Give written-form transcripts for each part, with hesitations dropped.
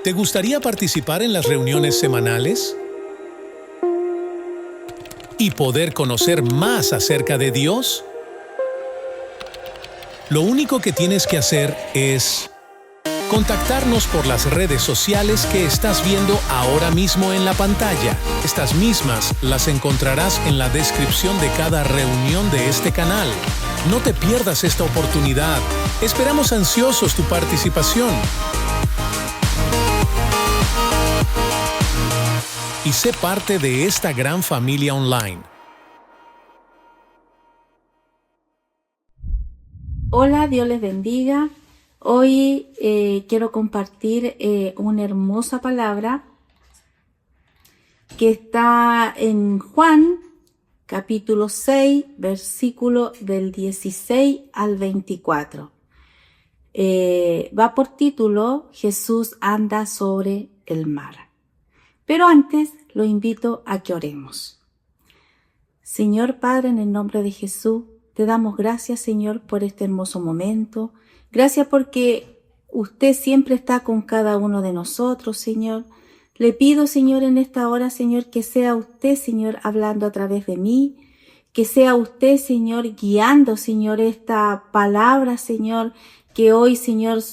¿Te gustaría participar en las reuniones semanales? ¿Y poder conocer más acerca de Dios? Lo único que tienes que hacer es contactarnos por las redes sociales que estás viendo ahora mismo en la pantalla. Estas mismas las encontrarás en la descripción de cada reunión de este canal. No te pierdas esta oportunidad. Esperamos ansiosos tu participación. Y sé parte de esta gran familia online. Hola, Dios les bendiga. Hoy quiero compartir una hermosa palabra que está en Juan, capítulo 6, versículo del 16 al 24. Va por título Jesús anda sobre el mar. Pero antes lo invito a que oremos. Señor Padre, en el nombre de Jesús, te damos gracias, Señor, por este hermoso momento. Gracias porque usted siempre está con cada uno de nosotros, Señor. Le pido, Señor, en esta hora, Señor, que sea usted, Señor, hablando a través de mí. Que sea usted, Señor, guiando, Señor, esta palabra, Señor. Que hoy, Señor,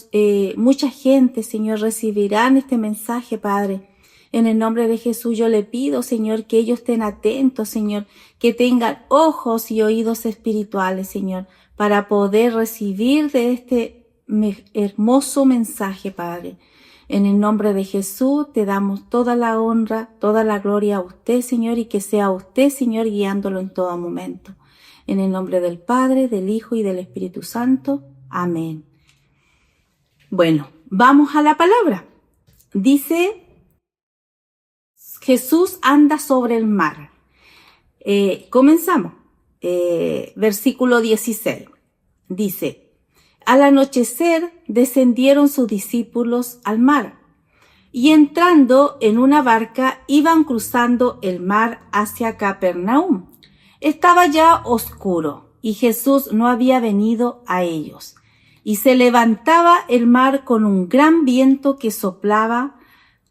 mucha gente, Señor, recibirán este mensaje, Padre. En el nombre de Jesús yo le pido, Señor, que ellos estén atentos, Señor, que tengan ojos y oídos espirituales, Señor, para poder recibir de este hermoso mensaje, Padre. En el nombre de Jesús te damos toda la honra, toda la gloria a usted, Señor, y que sea usted, Señor, guiándolo en todo momento. En el nombre del Padre, del Hijo y del Espíritu Santo. Amén. Bueno, vamos a la palabra. Dice: Jesús anda sobre el mar. Comenzamos. Versículo 16. Dice: al anochecer descendieron sus discípulos al mar, y entrando en una barca iban cruzando el mar hacia Capernaum. Estaba ya oscuro, y Jesús no había venido a ellos. Y se levantaba el mar con un gran viento que soplaba.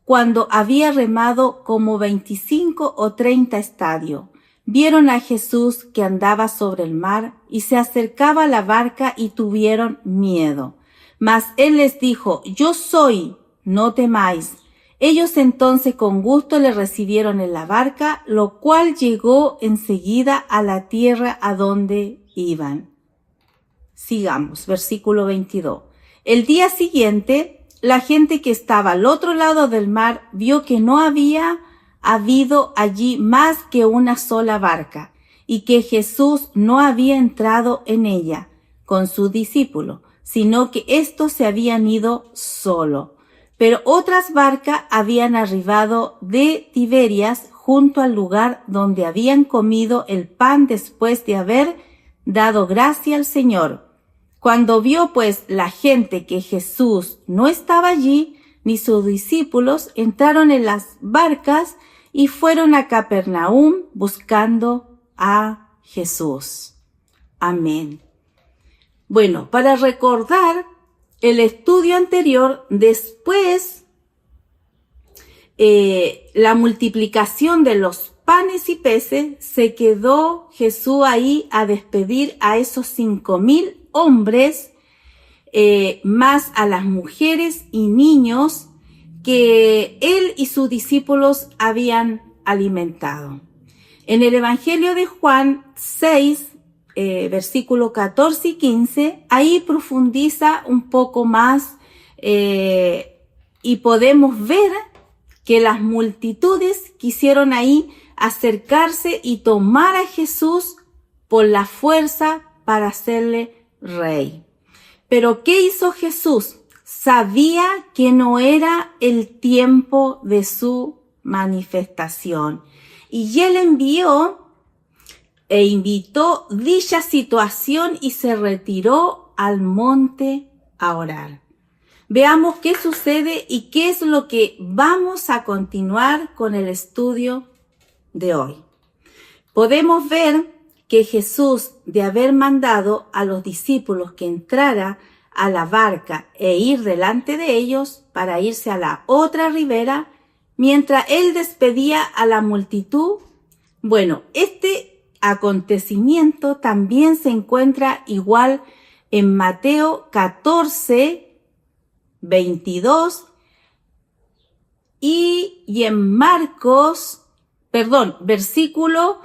Cuando había remado como 25 o 30 estadios, vieron a Jesús que andaba sobre el mar y se acercaba a la barca y tuvieron miedo. Mas él les dijo: yo soy, no temáis. Ellos entonces con gusto le recibieron en la barca, lo cual llegó enseguida a la tierra a donde iban. Sigamos, versículo 22. El día siguiente, la gente que estaba al otro lado del mar vio que no había habido allí más que una sola barca, y que Jesús no había entrado en ella con sus discípulos, sino que éstos se habían ido solo. Pero otras barcas habían arribado de Tiberias junto al lugar donde habían comido el pan después de haber dado gracia al Señor. Cuando vio pues la gente que Jesús no estaba allí, ni sus discípulos, entraron en las barcas y fueron a Capernaum buscando a Jesús. Amén. Bueno, para recordar el estudio anterior, después la multiplicación de los panes y peces, se quedó Jesús ahí a despedir a esos 5,000 hombres, más a las mujeres y niños que él y sus discípulos habían alimentado. En el Evangelio de Juan 6, versículo 14 y 15, ahí profundiza un poco más y podemos ver que las multitudes quisieron ahí acercarse y tomar a Jesús por la fuerza para hacerle rey. Pero ¿qué hizo Jesús? Sabía que no era el tiempo de su manifestación. Y él envió e invitó dicha situación y se retiró al monte a orar. Veamos qué sucede y qué es lo que vamos a continuar con el estudio de hoy. Podemos ver que Jesús, de haber mandado a los discípulos que entrara a la barca e ir delante de ellos para irse a la otra ribera, mientras él despedía a la multitud. Bueno, este acontecimiento también se encuentra igual en Mateo 14, 22 y en Marcos, versículo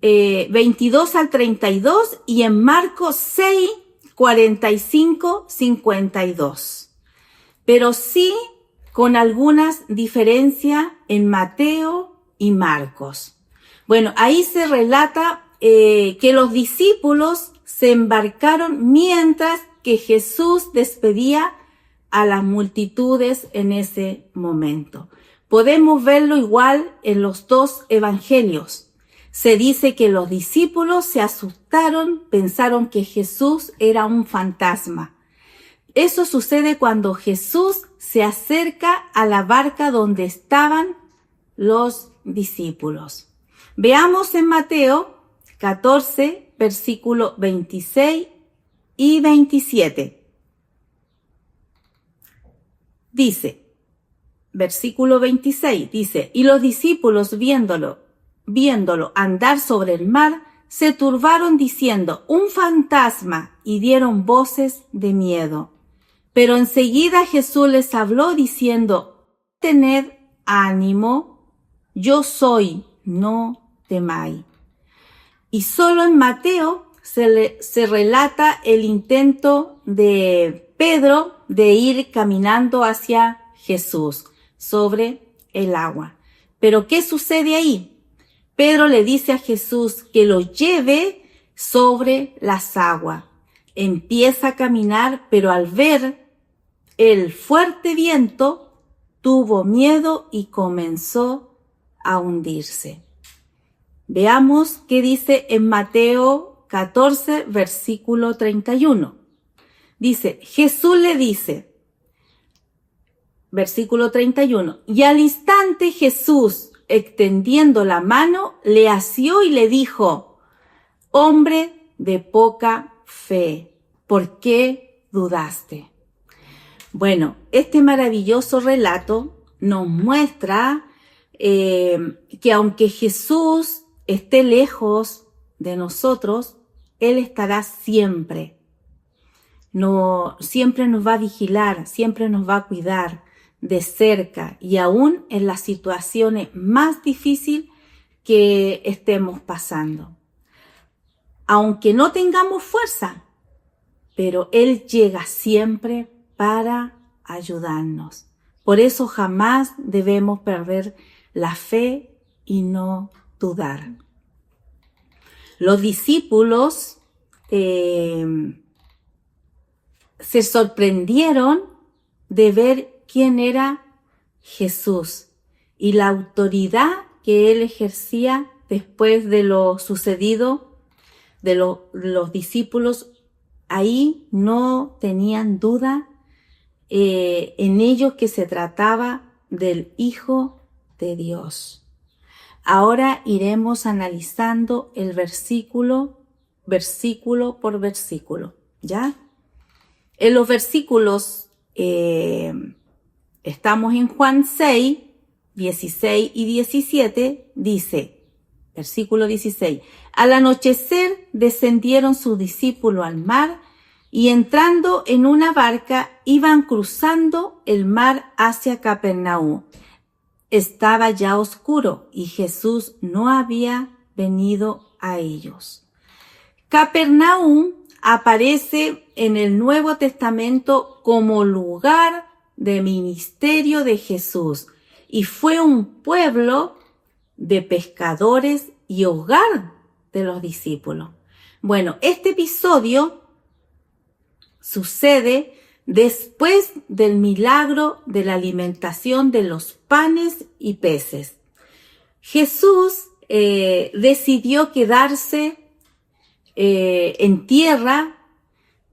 22 al 32 y en Marcos 6, 45, 52. Pero sí con algunas diferencias en Mateo y Marcos. Bueno, ahí se relata que los discípulos se embarcaron mientras que Jesús despedía a las multitudes en ese momento. Podemos verlo igual en los dos evangelios. Se dice que los discípulos se asustaron, pensaron que Jesús era un fantasma. Eso sucede cuando Jesús se acerca a la barca donde estaban los discípulos. Veamos en Mateo 14, versículo 26 y 27. Dice, versículo 26, dice, y los discípulos viéndolo andar sobre el mar, se turbaron diciendo, un fantasma, y dieron voces de miedo. Pero enseguida Jesús les habló diciendo, tened ánimo, yo soy, no temáis. Y solo en Mateo se relata el intento de Pedro de ir caminando hacia Jesús sobre el agua. Pero ¿qué sucede ahí? Pedro le dice a Jesús que lo lleve sobre las aguas. Empieza a caminar, pero al ver el fuerte viento, tuvo miedo y comenzó a hundirse. Veamos qué dice en Mateo 14, versículo 31. Dice, Jesús le dice, versículo 31, y al instante Jesús, extendiendo la mano, le asió y le dijo, hombre de poca fe, ¿por qué dudaste? Bueno, este maravilloso relato nos muestra que aunque Jesús esté lejos de nosotros, Él estará siempre. Siempre nos va a vigilar, siempre nos va a cuidar de cerca y aún en las situaciones más difíciles que estemos pasando. Aunque no tengamos fuerza, pero Él llega siempre para ayudarnos. Por eso jamás debemos perder la fe y no dudar. Los discípulos se sorprendieron de ver quién era Jesús y la autoridad que Él ejercía después de lo sucedido de los discípulos. Ahí no tenían duda en ellos que se trataba del Hijo de Dios. Ahora iremos analizando el versículo por versículo, ¿ya? En los versículos, estamos en Juan 6, 16 y 17, dice, versículo 16, al anochecer descendieron sus discípulos al mar y entrando en una barca iban cruzando el mar hacia Capernaum. Estaba ya oscuro y Jesús no había venido a ellos. Capernaum aparece en el Nuevo Testamento como lugar de ministerio de Jesús y fue un pueblo de pescadores y hogar de los discípulos. Bueno, este episodio sucede después del milagro de la alimentación de los panes y peces. Jesús decidió quedarse en tierra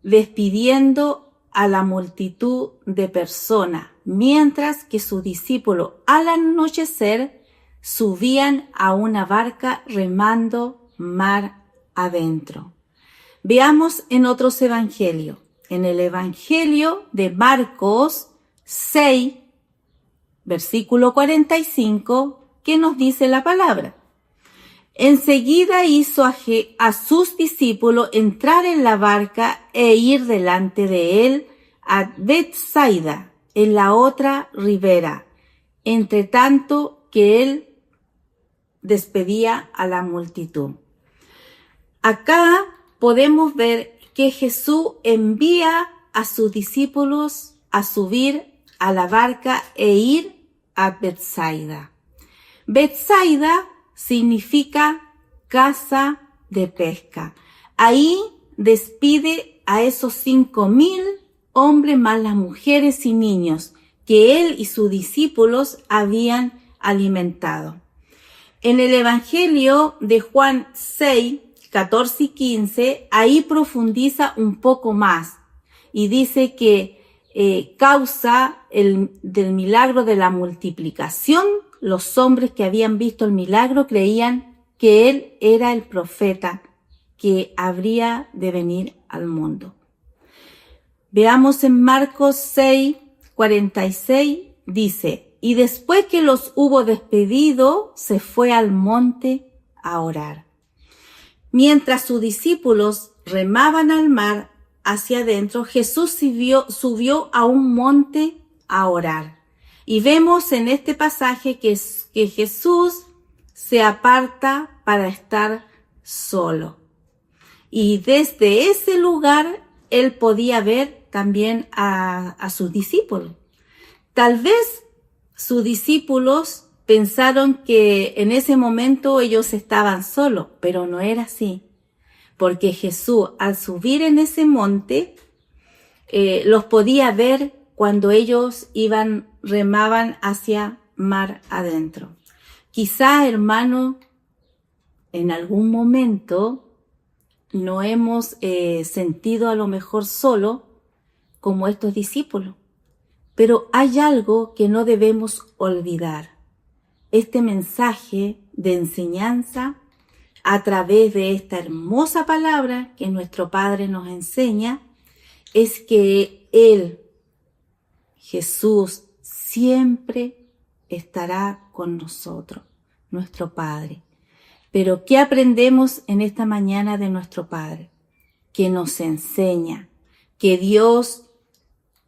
despidiendo a la multitud de personas, mientras que sus discípulos al anochecer subían a una barca remando mar adentro. Veamos en otros evangelios. en el Evangelio de Marcos 6, versículo 45, ¿qué nos dice la palabra? Enseguida hizo a sus discípulos entrar en la barca e ir delante de él a Betsaida, en la otra ribera, entre tanto que él despedía a la multitud. Acá podemos ver que Jesús envía a sus discípulos a subir a la barca e ir a Betsaida. Betsaida significa casa de pesca. Ahí despide a esos 5,000 hombres más las mujeres y niños que él y sus discípulos habían alimentado. En el Evangelio de Juan 6, 14 y 15, ahí profundiza un poco más y dice que causa del milagro de la multiplicación. Los hombres que habían visto el milagro creían que él era el profeta que habría de venir al mundo. Veamos en Marcos 6, 46, dice: y después que los hubo despedido, se fue al monte a orar. Mientras sus discípulos remaban al mar hacia adentro, Jesús subió a un monte a orar. Y vemos en este pasaje que Jesús se aparta para estar solo. Y desde ese lugar él podía ver también a sus discípulos. Tal vez sus discípulos pensaron que en ese momento ellos estaban solos, pero no era así. Porque Jesús, al subir en ese monte, los podía ver cuando ellos remaban hacia mar adentro. Quizá, hermano, en algún momento no hemos sentido a lo mejor solo como estos discípulos. Pero hay algo que no debemos olvidar. Este mensaje de enseñanza a través de esta hermosa palabra que nuestro Padre nos enseña es que Él, Jesús, siempre estará con nosotros, nuestro Padre. Pero ¿qué aprendemos en esta mañana de nuestro Padre? Que nos enseña que Dios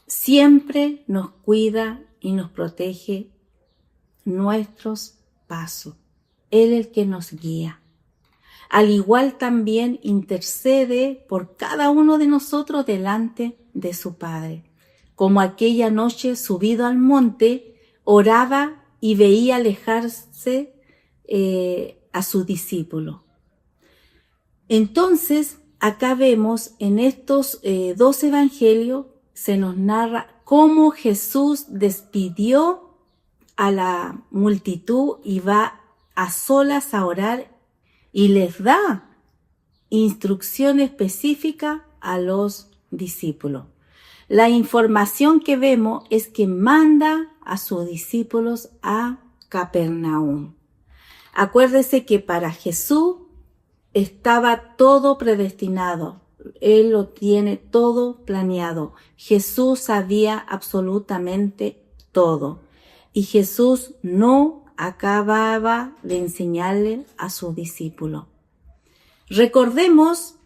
siempre nos cuida y nos protege nuestros pasos. Él es el que nos guía. Al igual también intercede por cada uno de nosotros delante de su Padre. Como aquella noche subido al monte, oraba y veía alejarse a sus discípulos. Entonces, acá vemos en estos 2 evangelios, se nos narra cómo Jesús despidió a la multitud y va a solas a orar y les da instrucción específica a los discípulos. La información que vemos es que manda a sus discípulos a Capernaum. Acuérdese que para Jesús estaba todo predestinado. Él lo tiene todo planeado. Jesús sabía absolutamente todo. Y Jesús no acababa de enseñarle a sus discípulos. Recordemos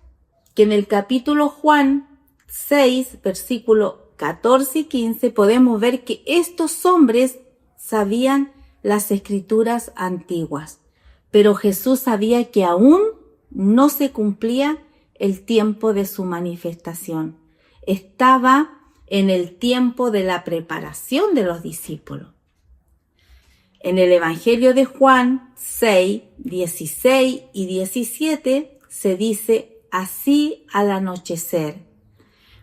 que en el capítulo Juan 6, versículo 14 y 15, podemos ver que estos hombres sabían las escrituras antiguas, pero Jesús sabía que aún no se cumplía el tiempo de su manifestación. Estaba en el tiempo de la preparación de los discípulos. En el Evangelio de Juan 6, 16 y 17 se dice: así al anochecer.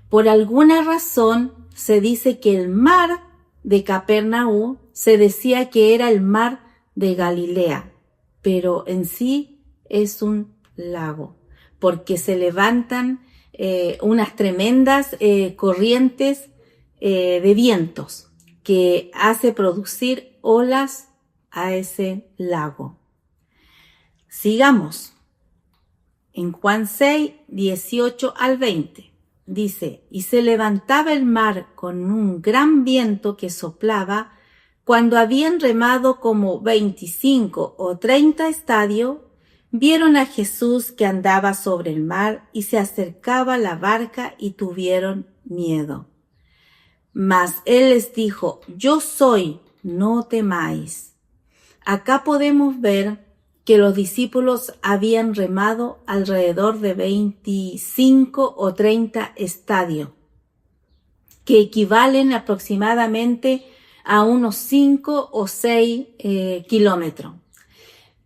Por alguna razón se dice que el mar de Capernaum se decía que era el mar de Galilea, pero en sí es un lago, porque se levantan unas tremendas corrientes de vientos que hace producir olas a ese lago. Sigamos. En Juan 6, 18 al 20. dice, y se levantaba el mar con un gran viento que soplaba. Cuando habían remado como 25 o 30 estadios, vieron a Jesús que andaba sobre el mar y se acercaba a la barca y tuvieron miedo. Mas él les dijo, yo soy, no temáis. Acá podemos ver que los discípulos habían remado alrededor de 25 o 30 estadios, que equivalen aproximadamente a unos 5 o 6 kilómetros.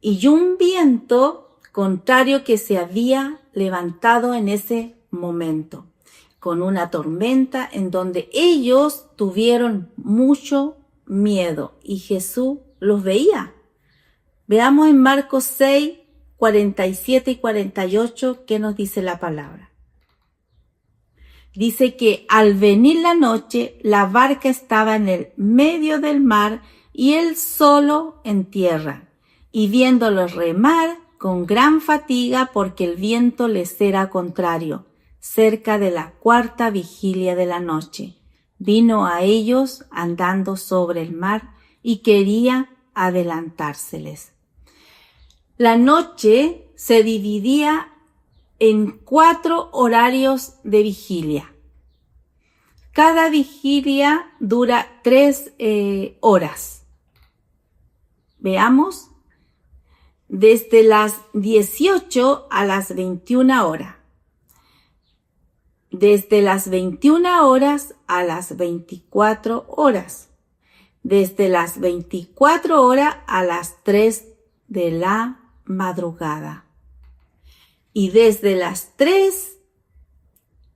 Y un viento contrario que se había levantado en ese momento, con una tormenta en donde ellos tuvieron mucho miedo y Jesús los veía. Veamos en Marcos 6, 47 y 48 qué nos dice la palabra. Dice que al venir la noche, la barca estaba en el medio del mar y él solo en tierra, y viéndolos remar con gran fatiga porque el viento les era contrario, cerca de la 4ª vigilia de la noche, vino a ellos andando sobre el mar y quería adelantárseles. La noche se dividía en 4 horarios de vigilia. Cada vigilia dura 3 horas. Veamos, desde las 18 a las 21 horas. Desde las 21 horas a las 24 horas. Desde las 24 horas a las 3 de la madrugada. Y desde las 3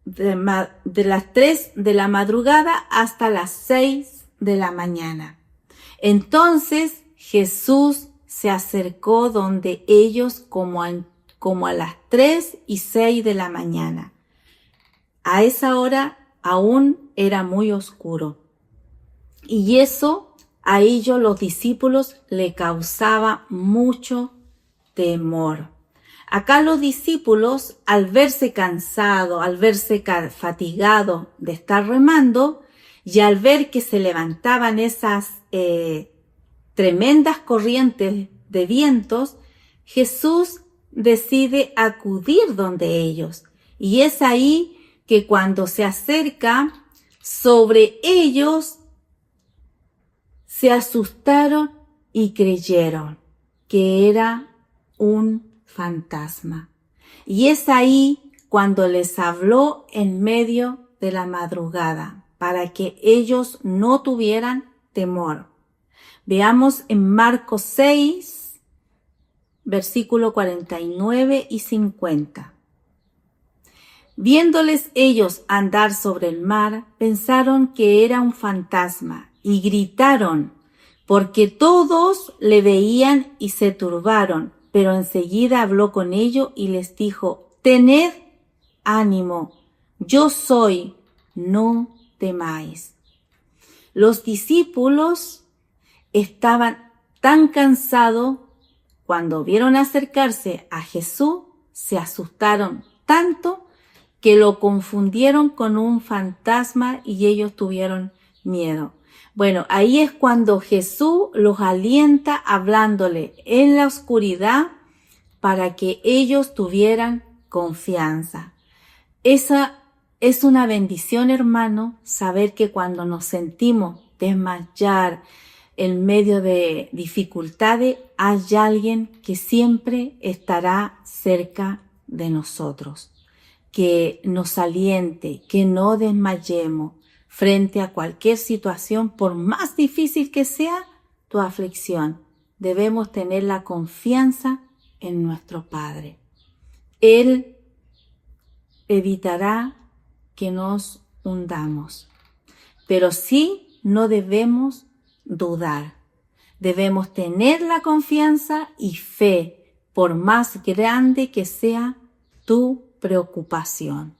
de la madrugada hasta las 6 de la mañana. Entonces Jesús se acercó donde ellos como a las 3 y 6 de la mañana. A esa hora aún era muy oscuro. Y eso a ellos los discípulos le causaba mucho temor. Acá los discípulos, al verse cansados, al verse fatigados de estar remando, y al ver que se levantaban esas tremendas corrientes de vientos, Jesús decide acudir donde ellos. Y es ahí que cuando se acerca sobre ellos, se asustaron y creyeron que era un fantasma. Y es ahí cuando les habló en medio de la madrugada, para que ellos no tuvieran temor. Veamos en Marcos 6, versículo 49 y 50. Viéndoles ellos andar sobre el mar, pensaron que era un fantasma y gritaron, porque todos le veían y se turbaron. Pero enseguida habló con ellos y les dijo, tened ánimo, yo soy, no temáis. Los discípulos estaban tan cansados, cuando vieron acercarse a Jesús, se asustaron tanto que lo confundieron con un fantasma y ellos tuvieron miedo. Bueno, ahí es cuando Jesús los alienta hablándole en la oscuridad para que ellos tuvieran confianza. Esa es una bendición, hermano, saber que cuando nos sentimos desmayar en medio de dificultades, hay alguien que siempre estará cerca de nosotros, que nos aliente, que no desmayemos frente a cualquier situación, por más difícil que sea tu aflicción. Debemos tener la confianza en nuestro Padre. Él evitará que nos hundamos, pero sí no debemos dudar. Debemos tener la confianza y fe, por más grande que sea tu preocupación.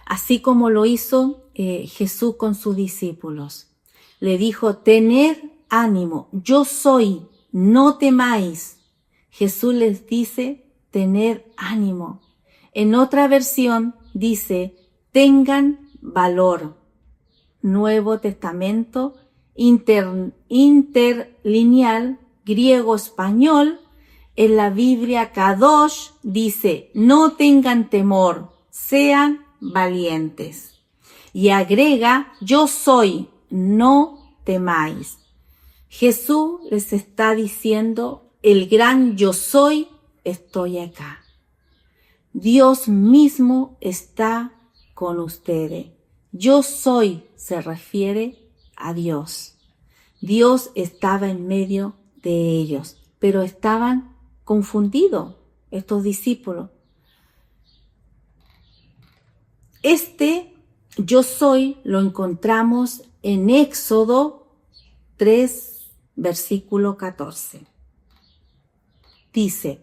Así como lo hizo Jesús con sus discípulos. Le dijo, tened ánimo, yo soy, no temáis. Jesús les dice, tened ánimo. En otra versión dice, tengan valor. Nuevo Testamento, interlineal, griego-español. En la Biblia Kadosh dice, no tengan temor, sean valientes. Y agrega, yo soy, no temáis. Jesús les está diciendo, el gran yo soy, estoy acá. Dios mismo está con ustedes. Yo soy se refiere a Dios. Dios estaba en medio de ellos, pero estaban confundidos estos discípulos. Este yo soy lo encontramos en Éxodo 3, versículo 14. Dice,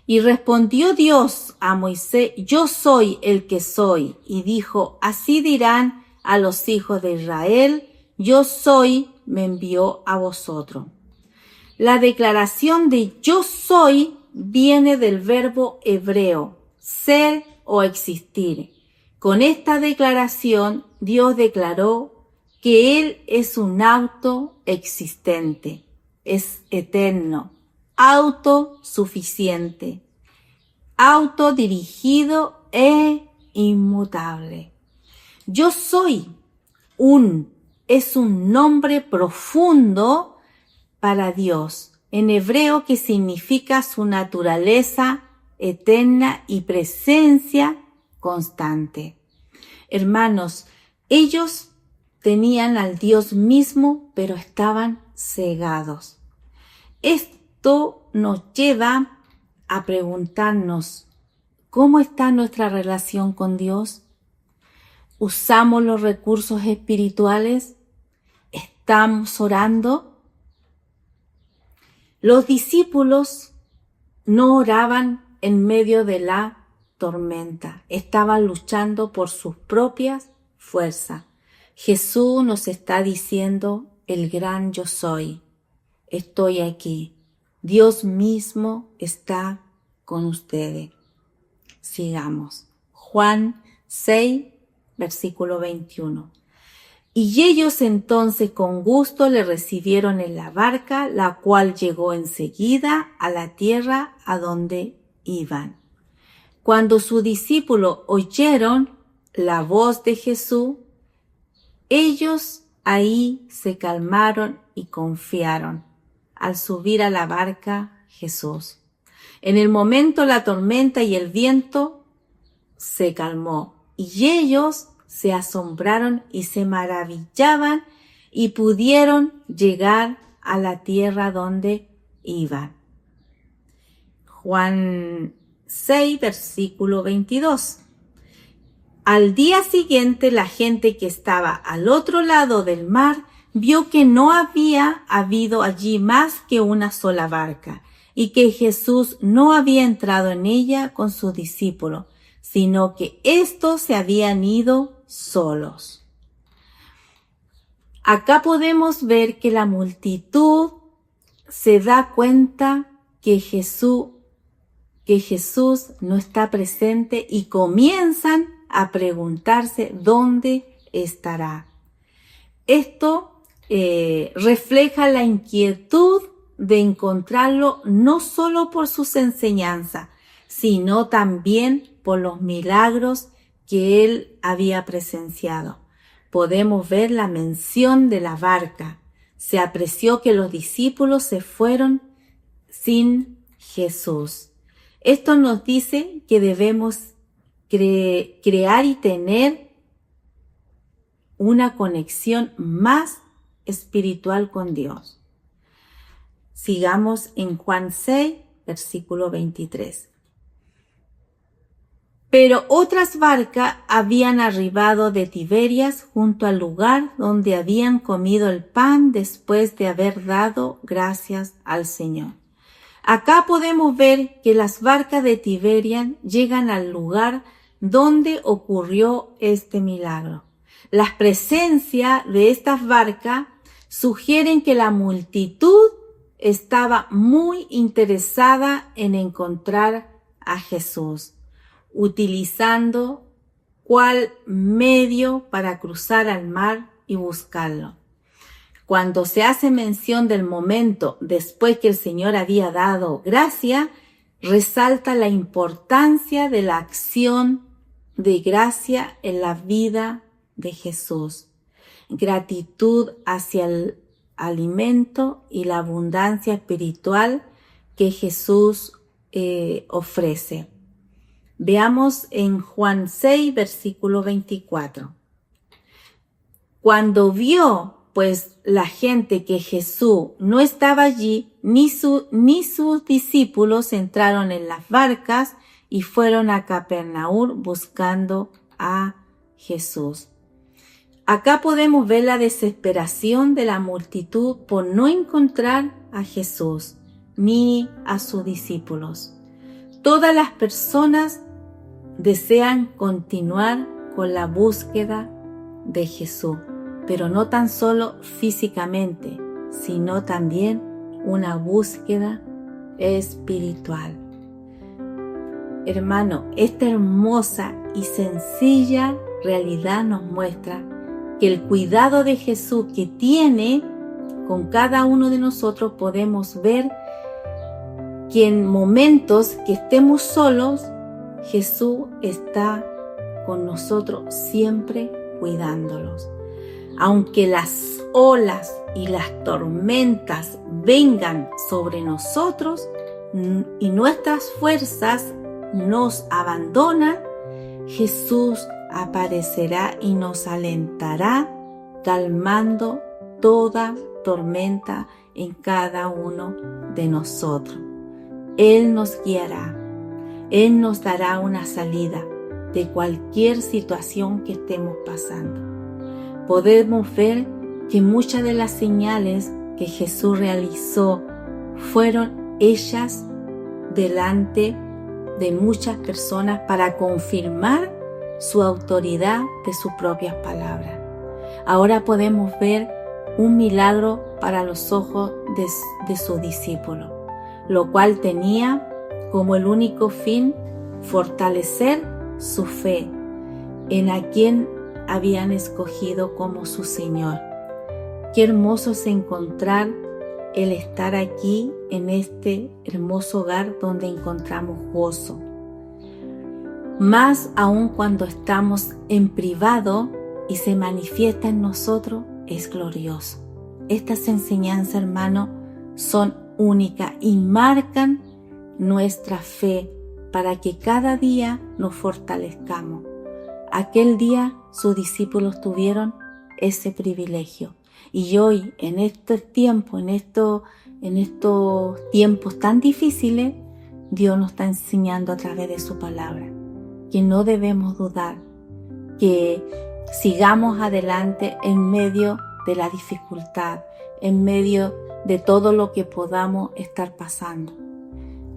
y respondió Dios a Moisés, yo soy el que soy. Y dijo, así dirán a los hijos de Israel, yo soy, me envió a vosotros. La declaración de yo soy viene del verbo hebreo, ser o existir. Con esta declaración, Dios declaró que Él es un autoexistente, es eterno, autosuficiente, autodirigido e inmutable. Yo soy es un nombre profundo para Dios, en hebreo que significa su naturaleza eterna y presencia constante. Hermanos, ellos tenían al Dios mismo, pero estaban cegados. Esto nos lleva a preguntarnos, ¿cómo está nuestra relación con Dios? ¿Usamos los recursos espirituales? ¿Estamos orando? Los discípulos no oraban en medio de la tormenta, estaban luchando por sus propias fuerzas. Jesús nos está diciendo, el gran yo soy, estoy aquí. Dios mismo está con ustedes. Sigamos. Juan 6, versículo 21. Y ellos entonces con gusto le recibieron en la barca, la cual llegó enseguida a la tierra a donde iban. Cuando sus discípulos oyeron la voz de Jesús, ellos ahí se calmaron y confiaron al subir a la barca Jesús. En el momento la tormenta y el viento se calmó y ellos se asombraron y se maravillaban y pudieron llegar a la tierra donde iban. Juan 6, versículo 22. Al día siguiente, la gente que estaba al otro lado del mar vio que no había habido allí más que una sola barca y que Jesús no había entrado en ella con sus discípulos, sino que éstos se habían ido solos. Acá podemos ver que la multitud se da cuenta que Jesús no está presente y comienzan a preguntarse dónde estará. Esto refleja la inquietud de encontrarlo no solo por sus enseñanzas, sino también por los milagros que él había presenciado. Podemos ver la mención de la barca. Se apreció que los discípulos se fueron sin Jesús. Esto nos dice que debemos crear y tener una conexión más espiritual con Dios. Sigamos en Juan 6, versículo 23. Pero otras barcas habían arribado de Tiberias junto al lugar donde habían comido el pan después de haber dado gracias al Señor. Acá podemos ver que las barcas de Tiberias llegan al lugar donde ocurrió este milagro. Las presencias de estas barcas sugieren que la multitud estaba muy interesada en encontrar a Jesús, utilizando cual medio para cruzar al mar y buscarlo. Cuando se hace mención del momento después que el Señor había dado gracia, resalta la importancia de la acción de gracia en la vida de Jesús. Gratitud hacia el alimento y la abundancia espiritual que Jesús ofrece. Veamos en Juan 6, versículo 24. Cuando vio pues la gente que Jesús no estaba allí, ni sus discípulos, entraron en las barcas y fueron a Capernaum buscando a Jesús. Acá podemos ver la desesperación de la multitud por no encontrar a Jesús ni a sus discípulos. Todas las personas desean continuar con la búsqueda de Jesús, pero no tan solo físicamente, sino también una búsqueda espiritual. Hermano, esta hermosa y sencilla realidad nos muestra que el cuidado de Jesús que tiene con cada uno de nosotros, podemos ver que en momentos que estemos solos, Jesús está con nosotros siempre cuidándolos. Aunque las olas y las tormentas vengan sobre nosotros y nuestras fuerzas nos abandonan, Jesús aparecerá y nos alentará, calmando toda tormenta en cada uno de nosotros. Él nos guiará, Él nos dará una salida de cualquier situación que estemos pasando. Podemos ver que muchas de las señales que Jesús realizó fueron hechas delante de muchas personas para confirmar su autoridad de sus propias palabras. Ahora podemos ver un milagro para los ojos de sus discípulos, lo cual tenía como el único fin fortalecer su fe en a quien habían escogido como su Señor. Qué hermoso es encontrar el estar aquí en este hermoso hogar donde encontramos gozo. Más aún cuando estamos en privado y se manifiesta en nosotros, es glorioso. Estas enseñanzas, hermano, son únicas y marcan nuestra fe para que cada día nos fortalezcamos. Aquel día sus discípulos tuvieron ese privilegio. Y hoy, en estos tiempos, en estos tiempos tan difíciles, Dios nos está enseñando a través de su palabra que no debemos dudar, que sigamos adelante en medio de la dificultad, en medio de todo lo que podamos estar pasando.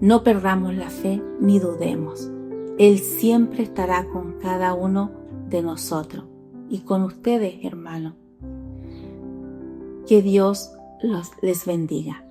No perdamos la fe ni dudemos. Él siempre estará con cada uno de nosotros y con ustedes, hermanos. Que Dios les bendiga.